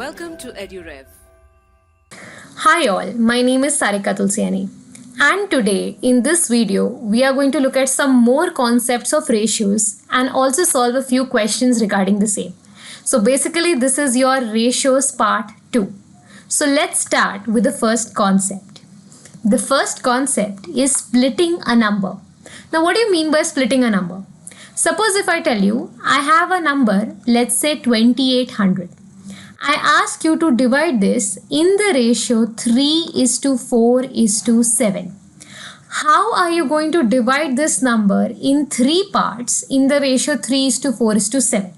Welcome to EduRev. Hi all, my name is Sarika Tulsiani, and today in this video we are going to look at some more concepts of ratios and also solve a few questions regarding the same. So basically this is your ratios part 2. So let's start with the first concept. The first concept is splitting a number. Now what do you mean by splitting a number? Suppose if I tell you I have a number, let's say 2800. I ask you to divide this in the ratio 3:4:7. How are you going to divide this number in 3 parts in the ratio 3:4:7?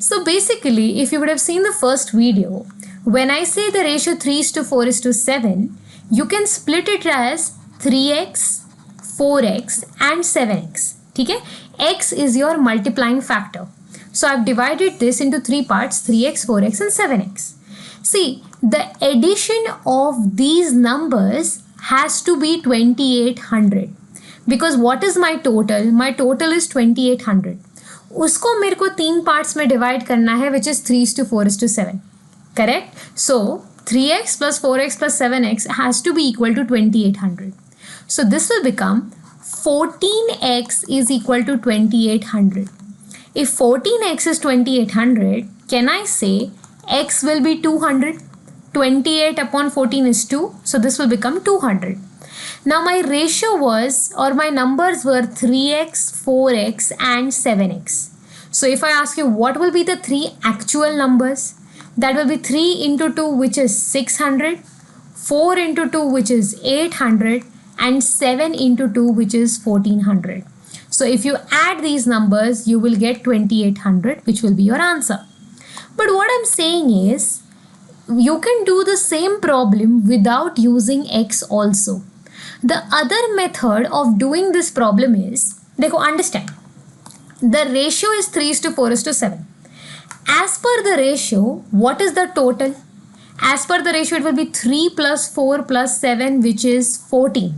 So basically, if you would have seen the first video, when I say the ratio 3:4:7, you can split it as 3x, 4x and 7x. Okay? X is your multiplying factor. So I've divided this into 3 parts, 3x, 4x and 7x. See, the addition of these numbers has to be 2800. Because what is my total? My total is 2800. उसको मेरे को 3 parts में divide करना है, which is 3:4:7. Correct? So 3x plus 4x plus 7x has to be equal to 2800. So this will become 14x is equal to 2800. If 14x is 2800, can I say x will be 200? 28 upon 14 is 2, so this will become 200. Now my ratio was, or my numbers were 3x, 4x and 7x. So if I ask you what will be the 3 actual numbers, that will be 3 into 2 which is 600, 4 into 2 which is 800 and 7 into 2 which is 1400. So if you add these numbers, you will get 2800, which will be your answer. But what I'm saying is, you can do the same problem without using x also. The other method of doing this problem is, understand, the ratio is 3:4:7. As per the ratio, what is the total? As per the ratio, it will be 3 plus 4 plus 7, which is 14.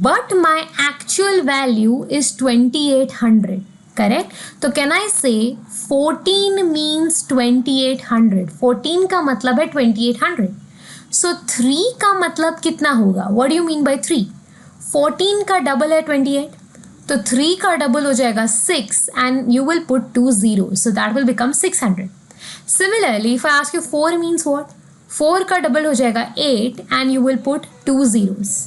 But my actual value is 2800, correct? So can I say 14 means 2800? 14 का मतलब है 2800. So 3 का मतलब कितना होगा? What do you mean by 3? 14 का double है 28. तो 3 का double हो जाएगा 6 and you will put 2 zeros. So that will become 600. Similarly, if I ask you 4 means what? 4 का double हो जाएगा 8 and you will put 2 zeros.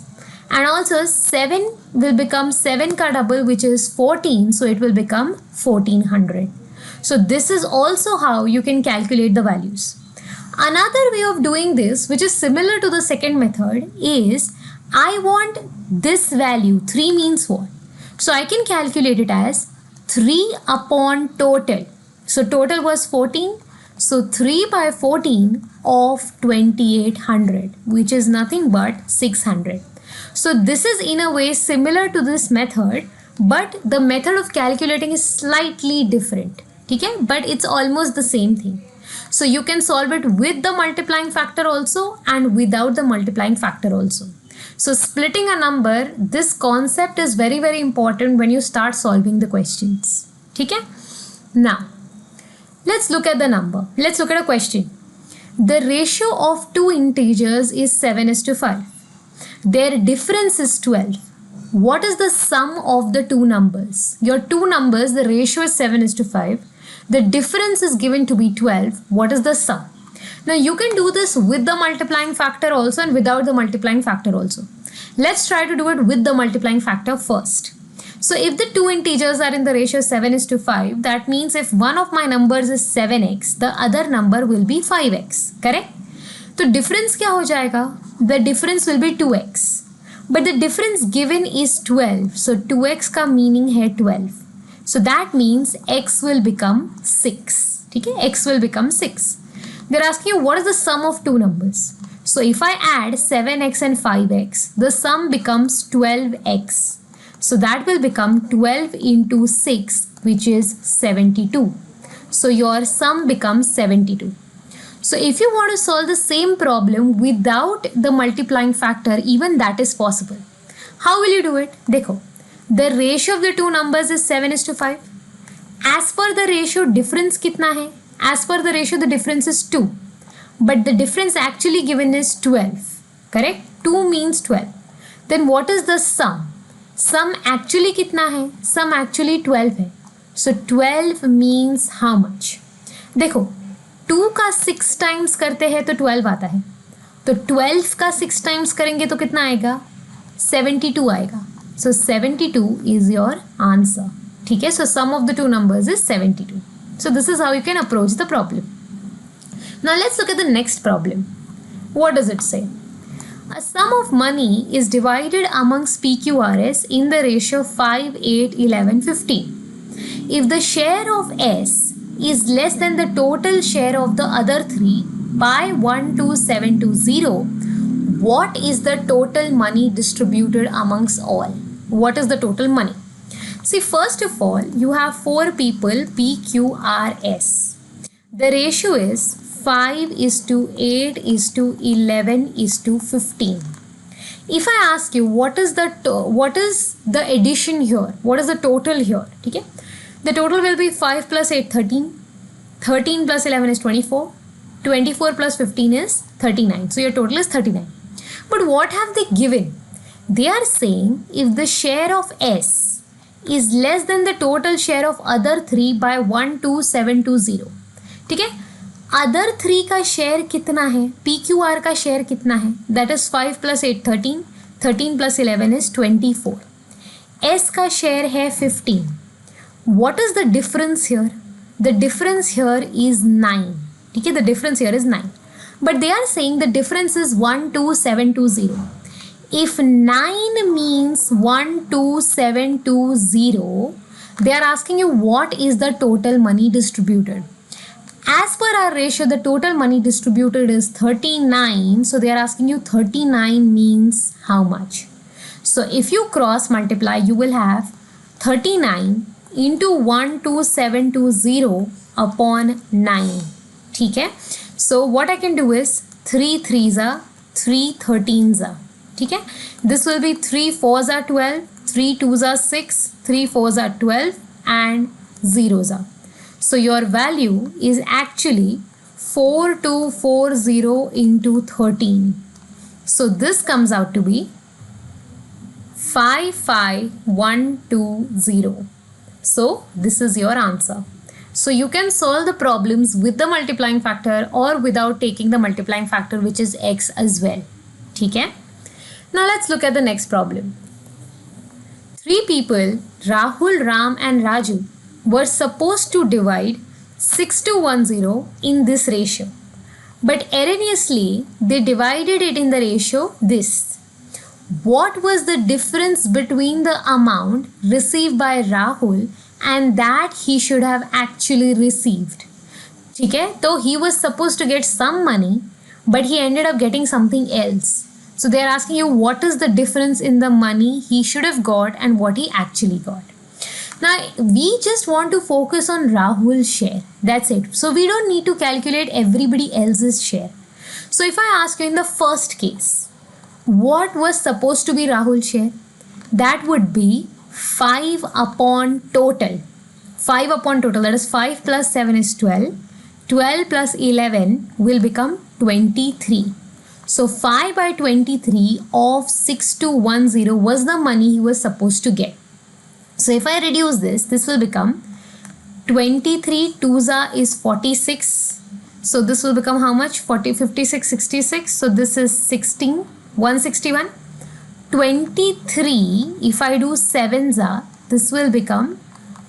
And also 7 will become 7 ka double, which is 14, so it will become 1400. So this is also how you can calculate the values. Another way of doing this, which is similar to the second method, is I want this value. 3 means what? So I can calculate it as 3 upon total. So total was 14. So 3 by 14 of 2800, which is nothing but 600. So this is in a way similar to this method, but the method of calculating is slightly different. Okay? But it's almost the same thing. So you can solve it with the multiplying factor also and without the multiplying factor also. So splitting a number, this concept is very, very important when you start solving the questions. Okay? Now, let's look at the number. Let's look at a question. The ratio of 2 integers is 7:5. Their difference is 12. What is the sum of the 2 numbers? Your 2 numbers, the ratio is 7:5. The difference is given to be 12. What is the sum? Now you can do this with the multiplying factor also and without the multiplying factor also. Let's try to do it with the multiplying factor first. So if the 2 integers are in the ratio 7:5, that means if one of my numbers is 7x, the other number will be 5x. Correct? तो difference क्या हो जाएगा? The difference will be 2x. But the difference given is 12. So 2x का meaning है 12. So that means x will become 6. ठीक है? X will become 6. They're asking you what is the sum of 2 numbers. So if I add 7x and 5x, the sum becomes 12x. So that will become 12 into 6, which is 72. So your sum becomes 72. So if you want to solve the same problem without the multiplying factor, even that is possible. How will you do it? देखो, the ratio of the 2 numbers is 7:5. As per the ratio, difference कितना है? As per the ratio, the difference is 2. but the difference actually given is 12. Correct? 2 means 12. Then what is the sum? Sum actually कितना है? Sum actually 12 है. So 12 means how much? देखो 2 का 6 times करते हैं तो 12 आता है, तो 12 का 6 times करेंगे तो कितना आएगा? 72 आएगा. So 72 is your answer. ठीक है? So sum of the two numbers is 72. So this is how you can approach the problem. Now let's look at the next problem. What does it say? A sum of money is divided amongst PQRS in the ratio 5, 8, 11, 15. If the share of S is less than the total share of the other three by 1, 2, 7 to 0, what is the total money distributed amongst all? What is the total money? See, first of all, you have 4 people PQRS. The ratio is 5 is to 8 is to 11 is to 15. If I ask you what is the addition here, what is the total here? Okay, the total will be 5 plus 8 13, 13 plus 11 is 24, 24 plus 15 is 39. So your total is 39. But what have they given? They are saying if the share of S is less than the total share of other 3 by 1, 2, 7 to 0. ठीक है, other 3 का share कितना है? PQR का share कितना है? That is 5 plus 8 13, 13 plus 11 is 24. S का share है 15. What is the difference here? The difference here is 9. ठीक है, the difference here is 9. But they are saying the difference is 1, 2, 7 to 0. If 9 means 1, 2, 7 to 0, they are asking you what is the total money distributed. As per our ratio, the total money distributed is 39. So they are asking you 39 means how much? So if you cross multiply, you will have 39 into 1, 2, 7 to 0 upon 9. ठीक है? So what I can do is 3 3s are 3 13s are. ठीक है? This will be 3 4s are 12, 3 2s are 6, 3 4s are 12 and 0s are. So your value is actually 4240 into 13. So this comes out to be 55120. So this is your answer. So you can solve the problems with the multiplying factor or without taking the multiplying factor, which is x as well. ठीक है? Now let's look at the next problem. 3 people, Rahul, Ram and Raju, were supposed to divide 6 to 10 in this ratio. But erroneously, they divided it in the ratio this. What was the difference between the amount received by Rahul and that he should have actually received? ठीक है? तो he was supposed to get some money, but he ended up getting something else. So they are asking you what is the difference in the money he should have got and what he actually got. Now we just want to focus on Rahul's share. That's it. So we don't need to calculate everybody else's share. So if I ask you in the first case, what was supposed to be Rahul's share? That would be 5 upon total. 5 upon total, that is 5 plus 7 is 12. 12 plus 11 will become 23. So 5 by 23 of 6 to 10 was the money he was supposed to get. So if I reduce this, this will become 23 2s is 46. So this will become how much? 40, 56, 66. So this is 16, 161. 23, if I do 7s, this will become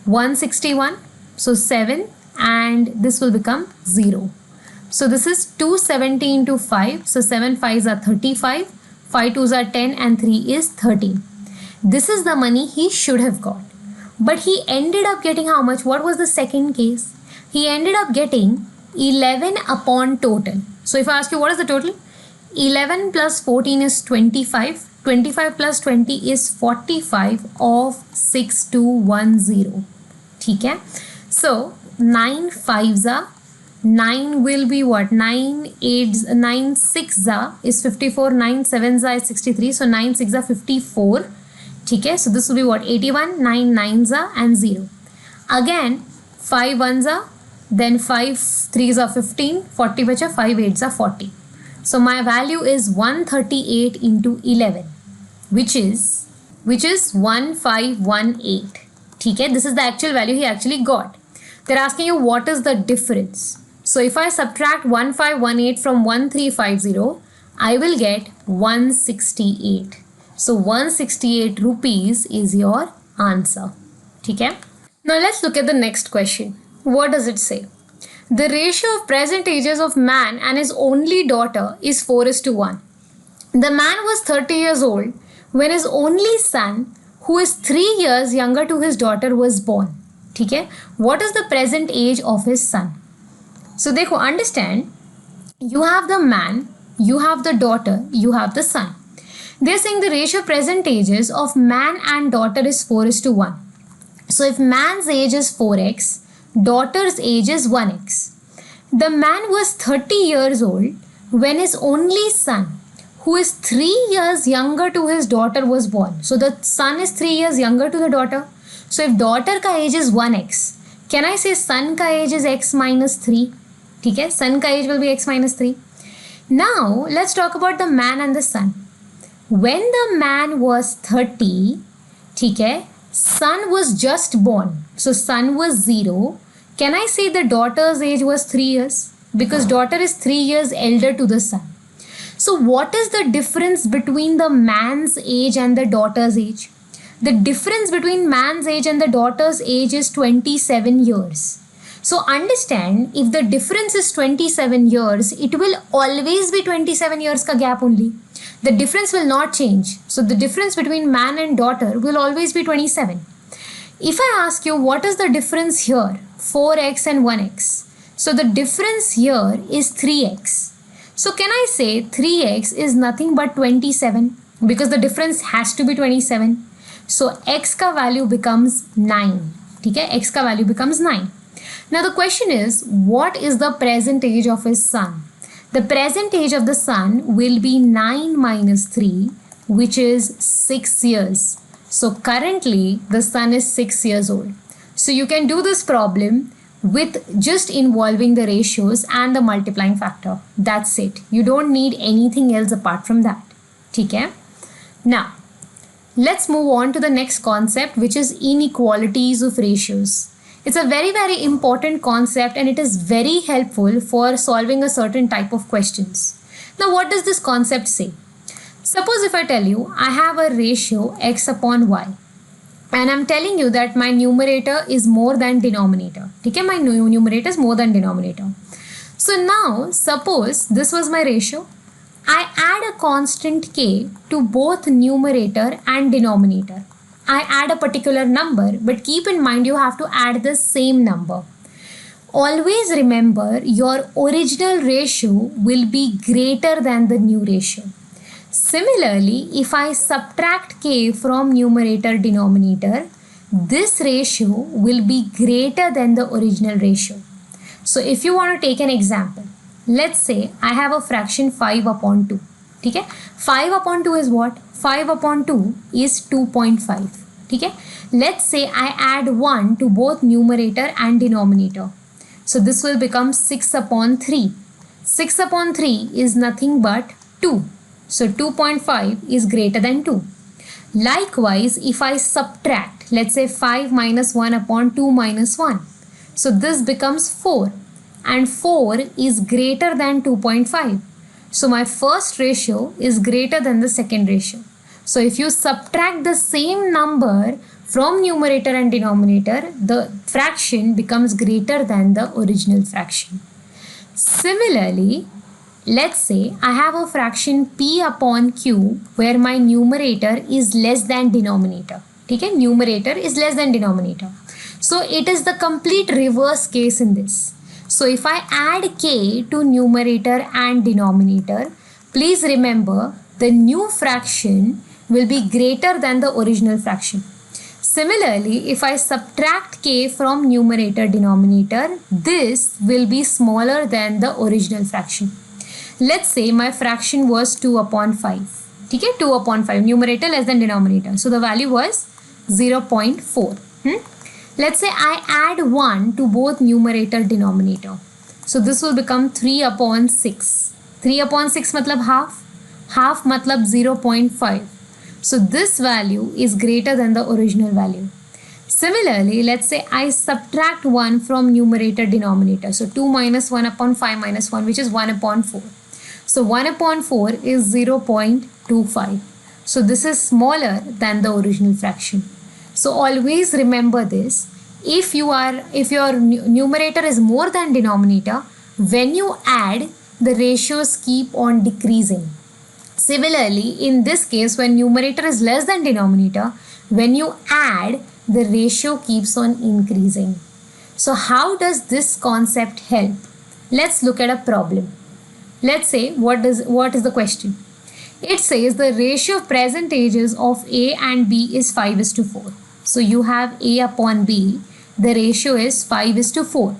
161. So 7 and this will become 0. So this is 270 into 5. So 7 5s are 35. 5 2s are 10 and 3 is 13. This is the money he should have got. But he ended up getting how much? What was the second case? He ended up getting 11 upon total. So if I ask you what is the total? 11 plus 14 is 25. 25 plus 20 is 45 of 6210. ठीक है? So 9 5s are 9 will be what? 9 8s 9 6s is 54. 9 7s is 63. So 9 6 are 54. ठीक है? So this will be what? 81. 9 9s and 0. Again 5 1s then 5 3s are 15, 40 बचा, 5 8s are 40. So my value is 138 into 11, which is 1518. ठीक है, this is the actual value he actually got. They're asking you what is the difference. So if I subtract 1518 from 1350, I will get 168. So 168 rupees is your answer. ठीक है. Now let's look at the next question. What does it say? The ratio of present ages of man and his only daughter is 4:1. The man was 30 years old when his only son, who is 3 years younger to his daughter, was born. ठीक है. What is the present age of his son? So देखो, understand, you have the man, you have the daughter, you have the son. They're saying the ratio of present ages of man and daughter is 4:1. So if man's age is 4x, daughter's age is 1x. The man was 30 years old when his only son, who is 3 years younger to his daughter, was born. So the son is 3 years younger to the daughter. So if daughter ka age is 1x, can I say son ka age is x minus 3? ठीक है, son का age will be x minus 3. Now let's talk about the man and the son. When the man was 30, ठीक है, son was just born, so son was 0. Can I say the daughter's age was 3 years? Because daughter is 3 years elder to the son. So what is the difference between the man's age and the daughter's age? The difference between man's age and the daughter's age is 27 years. So understand, if the difference is 27 years, it will always be 27 years ka gap only. The difference will not change. So the difference between man and daughter will always be 27. If I ask you what is the difference here, 4x and 1x. So the difference here is 3x. So can I say 3x is nothing but 27, because the difference has to be 27. So x ka value becomes 9. ठीक है, x का value becomes 9. Now the question is, what is the present age of his son? The present age of the son will be 9 minus 3, which is 6 years. So currently the son is 6 years old. So you can do this problem with just involving the ratios and the multiplying factor. That's it. You don't need anything else apart from that. ठीक है? Now let's move on to the next concept, which is inequalities of ratios. It's a very, very important concept, and it is very helpful for solving a certain type of questions. Now, what does this concept say? Suppose if I tell you I have a ratio x upon y, and I'm telling you that my numerator is more than denominator. Okay, my numerator is more than denominator. So now, suppose this was my ratio. I add a constant k to both numerator and denominator. I add a particular number, but keep in mind you have to add the same number. Always remember, your original ratio will be greater than the new ratio. Similarly, if I subtract k from numerator denominator, this ratio will be greater than the original ratio. So if you want to take an example, let's say I have a fraction 5 upon 2. ठीक है, 5 upon 2 is what? 5 upon 2 is 2.5. ठीक है, let's say I add 1 to both numerator and denominator. So this will become 6 upon 3. 6 upon 3 is nothing but 2. So 2.5 is greater than 2. Likewise, if I subtract, let's say 5 minus 1 upon 2 minus 1. So this becomes 4, and 4 is greater than 2.5. So my first ratio is greater than the second ratio. So if you subtract the same number from numerator and denominator, the fraction becomes greater than the original fraction. Similarly, let's say I have a fraction p upon q where my numerator is less than denominator. ठीक है, numerator is less than denominator. So it is the complete reverse case in this. So if I add k to numerator and denominator, please remember the new fraction will be greater than the original fraction. Similarly, if I subtract k from numerator denominator, this will be smaller than the original fraction. Let's say my fraction was 2 upon 5. ठीक है, 2 upon 5, numerator less than denominator. So the value was 0.4. Let's say I add 1 to both numerator denominator. So this will become 3 upon 6. 3 upon 6 matlab half. Half matlab 0.5. So this value is greater than the original value. Similarly, let's say I subtract 1 from numerator denominator. So 2 minus 1 upon 5 minus 1, which is 1 upon 4. So 1 upon 4 is 0.25. So this is smaller than the original fraction. So always remember this. If your numerator is more than denominator, when you add, the ratios keep on decreasing. Similarly, in this case, when numerator is less than denominator, when you add, the ratio keeps on increasing. So how does this concept help? Let's look at a problem. Let's say, what is the question? It says the ratio of percentages of A and B is 5:4. So you have A upon B, the ratio is 5:4.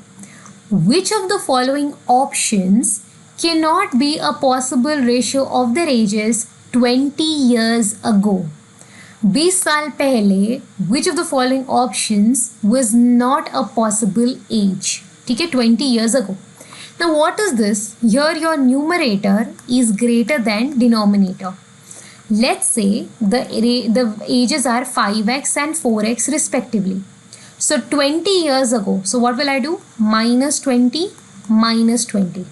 Which of the following options cannot be a possible ratio of their ages 20 years ago? 20 साल पहले, which of the following options was not a possible age? ठीक है, 20 years ago. Now what is this? Here your numerator is greater than denominator. Let's say the ages are 5x and 4x respectively. So 20 years ago, so what will I do? Minus 20, minus 20.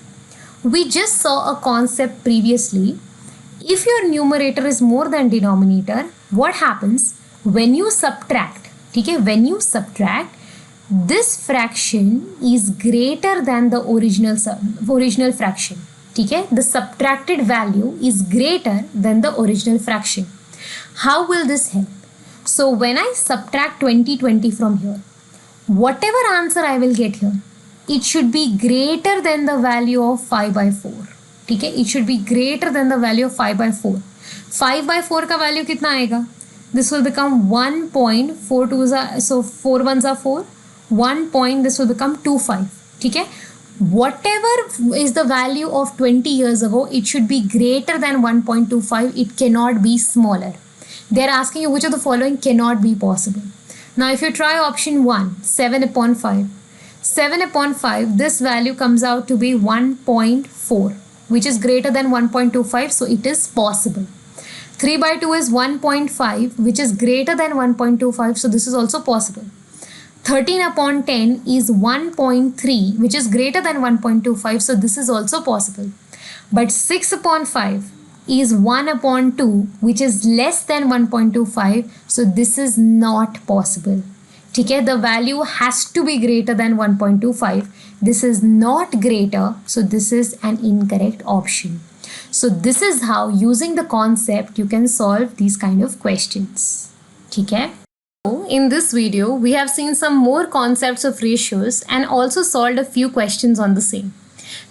We just saw a concept previously. If your numerator is more than denominator, what happens? When you subtract, okay, when you subtract, this fraction is greater than the original fraction. Okay? The subtracted value is greater than the original fraction. How will this help? So when I subtract 20 from here, whatever answer I will get here, it should be greater than the value of 5/4. Okay? It should be greater than the value of 5/4. 5/4 का value कितना आएगा? This will become 1.42, so 4 ones are 4. 1 point, this will become 25. ठीक है? Whatever is the value of 20 years ago, it should be greater than 1.25. It cannot be smaller. They are asking you which of the following cannot be possible. Now if you try option 1, 7 upon 5. 7 upon 5, this value comes out to be 1.4, which is greater than 1.25, so it is possible. 3/2 is 1.5, which is greater than 1.25, so this is also possible. 13 upon 10 is 1.3, which is greater than 1.25, so this is also possible. But 6 upon 5 is 1 upon 2, which is less than 1.25, so this is not possible. Okay, the value has to be greater than 1.25. This is not greater, so this is an incorrect option. So this is how, using the concept, you can solve these kind of questions. Okay? In this video, we have seen some more concepts of ratios and also solved a few questions on the same.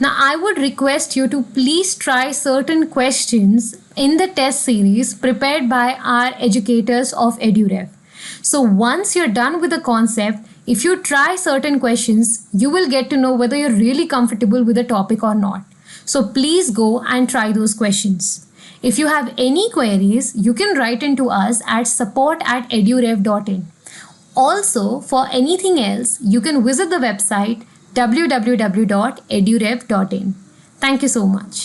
Now, I would request you to please try certain questions in the test series prepared by our educators of EduRev. So once you're done with the concept, if you try certain questions, you will get to know whether you're really comfortable with the topic or not. So please go and try those questions. If you have any queries, you can write into us at support@edurev.in. Also, for anything else, you can visit the website www.edurev.in. Thank you so much.